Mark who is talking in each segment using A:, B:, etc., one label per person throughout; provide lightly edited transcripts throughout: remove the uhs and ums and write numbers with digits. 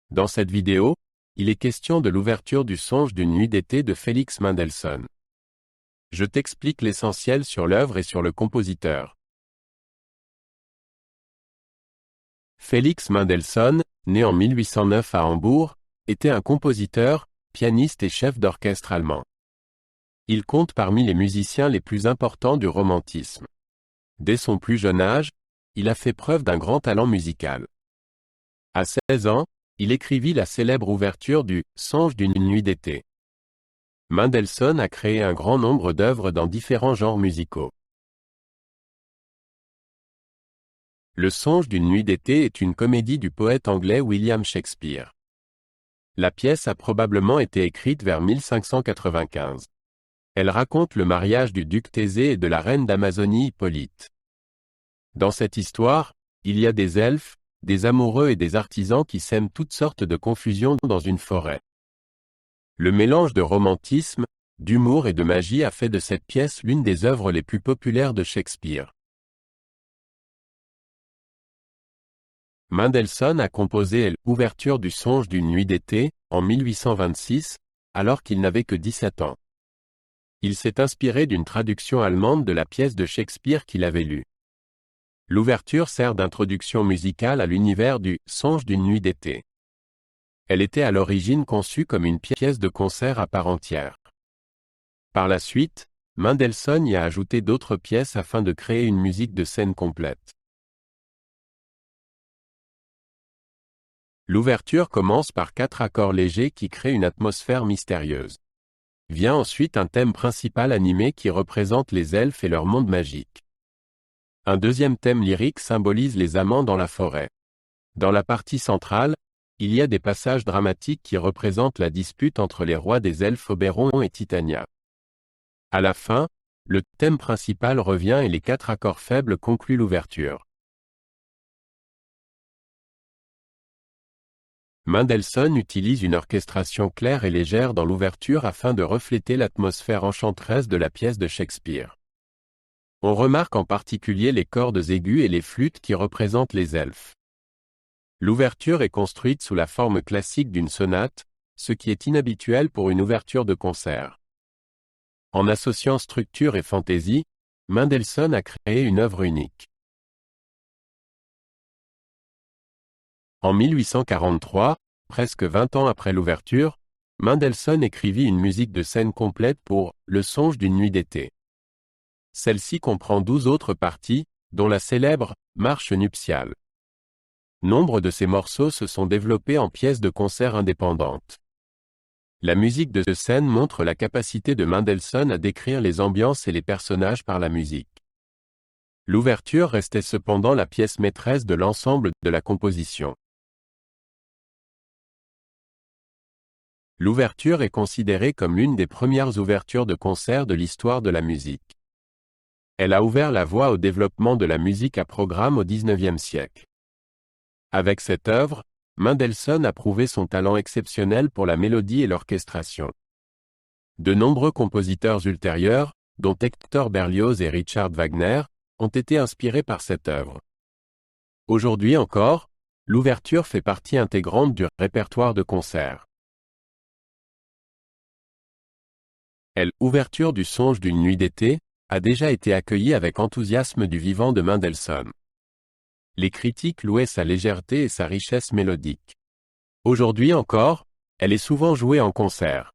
A: Dans cette vidéo, il est question de l'ouverture du Songe d'une nuit d'été de Félix Mendelssohn. Je t'explique l'essentiel sur l'œuvre et sur le compositeur. Félix Mendelssohn, né en 1809 à Hambourg, était un compositeur, pianiste et chef d'orchestre allemand. Il compte parmi les musiciens les plus importants du romantisme. Dès son plus jeune âge, il a fait preuve d'un grand talent musical. À 16 ans, il écrivit la célèbre ouverture du « Songe d'une nuit d'été ». Mendelssohn a créé un grand nombre d'œuvres dans différents genres musicaux. Le Songe d'une nuit d'été est une comédie du poète anglais William Shakespeare. La pièce a probablement été écrite vers 1595. Elle raconte le mariage du duc Thésée et de la reine d'Amazonie Hippolyte. Dans cette histoire, il y a des elfes, des amoureux et des artisans qui sèment toutes sortes de confusions dans une forêt. Le mélange de romantisme, d'humour et de magie a fait de cette pièce l'une des œuvres les plus populaires de Shakespeare. Mendelssohn a composé l'ouverture du Songe d'une nuit d'été, en 1826, alors qu'il n'avait que 17 ans. Il s'est inspiré d'une traduction allemande de la pièce de Shakespeare qu'il avait lue. L'ouverture sert d'introduction musicale à l'univers du « Songe d'une nuit d'été ». Elle était à l'origine conçue comme une pièce de concert à part entière. Par la suite, Mendelssohn y a ajouté d'autres pièces afin de créer une musique de scène complète. L'ouverture commence par 4 accords légers qui créent une atmosphère mystérieuse. Vient ensuite un thème principal animé qui représente les elfes et leur monde magique. Un deuxième thème lyrique symbolise les amants dans la forêt. Dans la partie centrale, il y a des passages dramatiques qui représentent la dispute entre les rois des elfes Oberon et Titania. À la fin, le thème principal revient et les 4 accords faibles concluent l'ouverture. Mendelssohn utilise une orchestration claire et légère dans l'ouverture afin de refléter l'atmosphère enchanteresse de la pièce de Shakespeare. On remarque en particulier les cordes aiguës et les flûtes qui représentent les elfes. L'ouverture est construite sous la forme classique d'une sonate, ce qui est inhabituel pour une ouverture de concert. En associant structure et fantaisie, Mendelssohn a créé une œuvre unique. En 1843, presque 20 ans après l'ouverture, Mendelssohn écrivit une musique de scène complète pour « Le Songe d'une nuit d'été ». Celle-ci comprend 12 autres parties, dont la célèbre « Marche nuptiale ». Nombre de ces morceaux se sont développés en pièces de concert indépendantes. La musique de scène montre la capacité de Mendelssohn à décrire les ambiances et les personnages par la musique. L'ouverture restait cependant la pièce maîtresse de l'ensemble de la composition. L'ouverture est considérée comme l'une des premières ouvertures de concert de l'histoire de la musique. Elle a ouvert la voie au développement de la musique à programme au XIXe siècle. Avec cette œuvre, Mendelssohn a prouvé son talent exceptionnel pour la mélodie et l'orchestration. De nombreux compositeurs ultérieurs, dont Hector Berlioz et Richard Wagner, ont été inspirés par cette œuvre. Aujourd'hui encore, l'ouverture fait partie intégrante du répertoire de concert. L'ouverture du Songe d'une nuit d'été a déjà été accueillie avec enthousiasme du vivant de Mendelssohn. Les critiques louaient sa légèreté et sa richesse mélodique. Aujourd'hui encore, elle est souvent jouée en concert.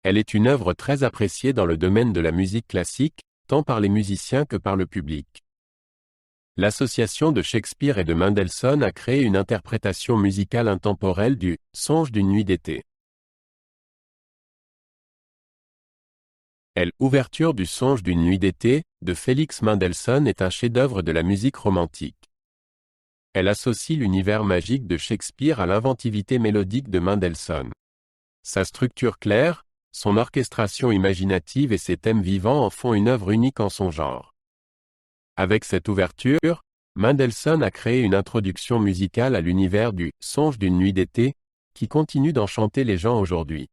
A: Elle est une œuvre très appréciée dans le domaine de la musique classique, tant par les musiciens que par le public. L'association de Shakespeare et de Mendelssohn a créé une interprétation musicale intemporelle du « Songe d'une nuit d'été ». L'ouverture du Songe d'une nuit d'été, de Félix Mendelssohn est un chef-d'œuvre de la musique romantique. Elle associe l'univers magique de Shakespeare à l'inventivité mélodique de Mendelssohn. Sa structure claire, son orchestration imaginative et ses thèmes vivants en font une œuvre unique en son genre. Avec cette ouverture, Mendelssohn a créé une introduction musicale à l'univers du « Songe d'une nuit d'été » qui continue d'enchanter les gens aujourd'hui.